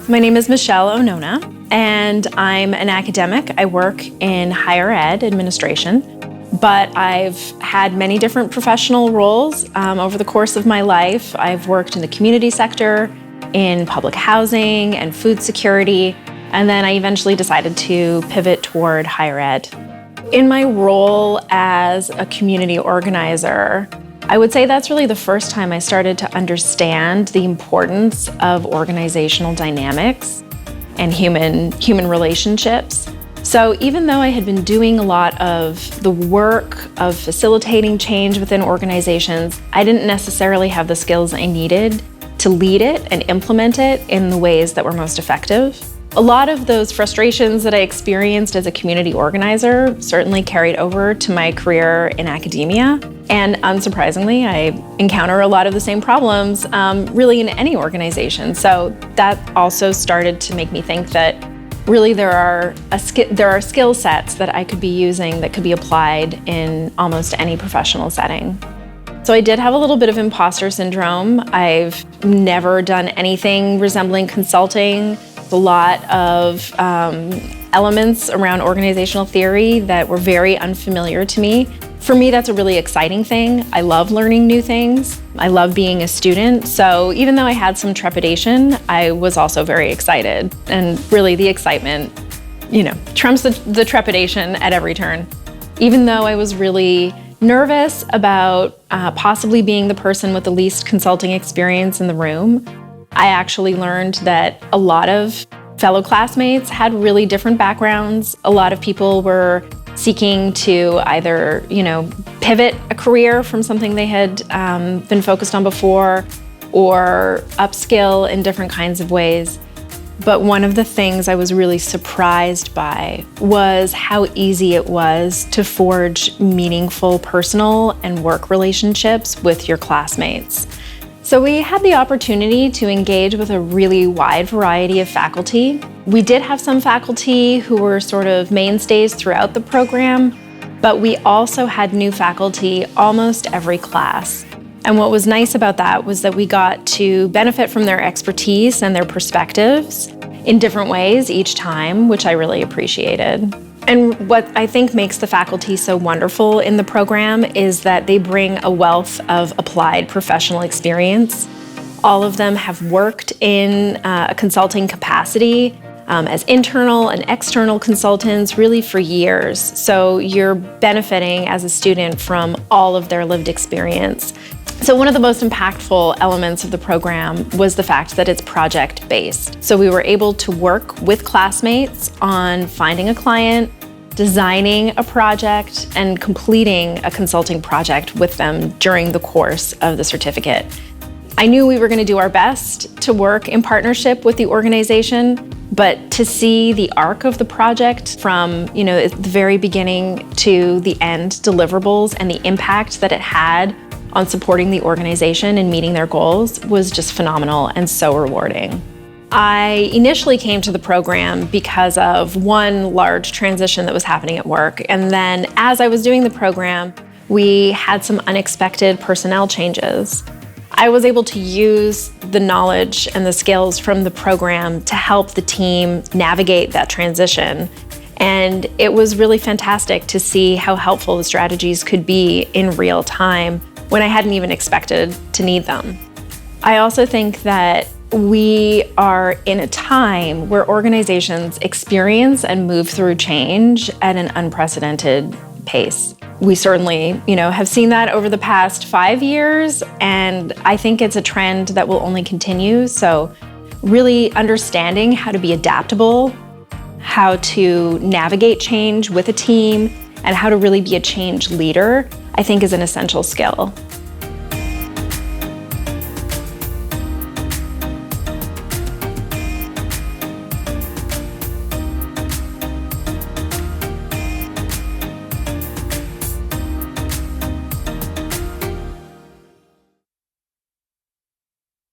My name is Michelle Ohnona, and I'm an academic. I work in higher ed administration, but I've had many different professional roles over the course of my life. I've worked in the community sector, in public housing and food security, and then I eventually decided to pivot toward higher ed. In my role as a community organizer, I would say that's really the first time I started to understand the importance of organizational dynamics and human relationships. So even though I had been doing a lot of the work of facilitating change within organizations, I didn't necessarily have the skills I needed to lead it and implement it in the ways that were most effective. A lot of those frustrations that I experienced as a community organizer certainly carried over to my career in academia. And unsurprisingly, I encounter a lot of the same problems really in any organization. So that also started to make me think that really there are skill sets that I could be using that could be applied in almost any professional setting. So I did have a little bit of imposter syndrome. I've never done anything resembling consulting. A lot of elements around organizational theory that were very unfamiliar to me. For me, that's a really exciting thing. I love learning new things. I love being a student. So even though I had some trepidation, I was also very excited. And really the excitement, trumps the trepidation at every turn. Even though I was really nervous about possibly being the person with the least consulting experience in the room, I actually learned that a lot of fellow classmates had really different backgrounds. A lot of people were seeking to either, pivot a career from something they had been focused on before or upskill in different kinds of ways. But one of the things I was really surprised by was how easy it was to forge meaningful personal and work relationships with your classmates. So we had the opportunity to engage with a really wide variety of faculty. We did have some faculty who were sort of mainstays throughout the program, but we also had new faculty almost every class. And what was nice about that was that we got to benefit from their expertise and their perspectives in different ways each time, which I really appreciated. And what I think makes the faculty so wonderful in the program is that they bring a wealth of applied professional experience. All of them have worked in a consulting capacity as internal and external consultants really for years. So you're benefiting as a student from all of their lived experience. So one of the most impactful elements of the program was the fact that it's project-based. So we were able to work with classmates on finding a client, designing a project, and completing a consulting project with them during the course of the certificate. I knew we were going to do our best to work in partnership with the organization, but to see the arc of the project from the very beginning to the end deliverables and the impact that it had on supporting the organization and meeting their goals was just phenomenal and so rewarding. I initially came to the program because of one large transition that was happening at work. And then as I was doing the program, we had some unexpected personnel changes. I was able to use the knowledge and the skills from the program to help the team navigate that transition. And it was really fantastic to see how helpful the strategies could be in real time when I hadn't even expected to need them. I also think that we are in a time where organizations experience and move through change at an unprecedented pace. We certainly, have seen that over the past 5 years, and I think it's a trend that will only continue. So really understanding how to be adaptable, how to navigate change with a team, and how to really be a change leader, I think is an essential skill.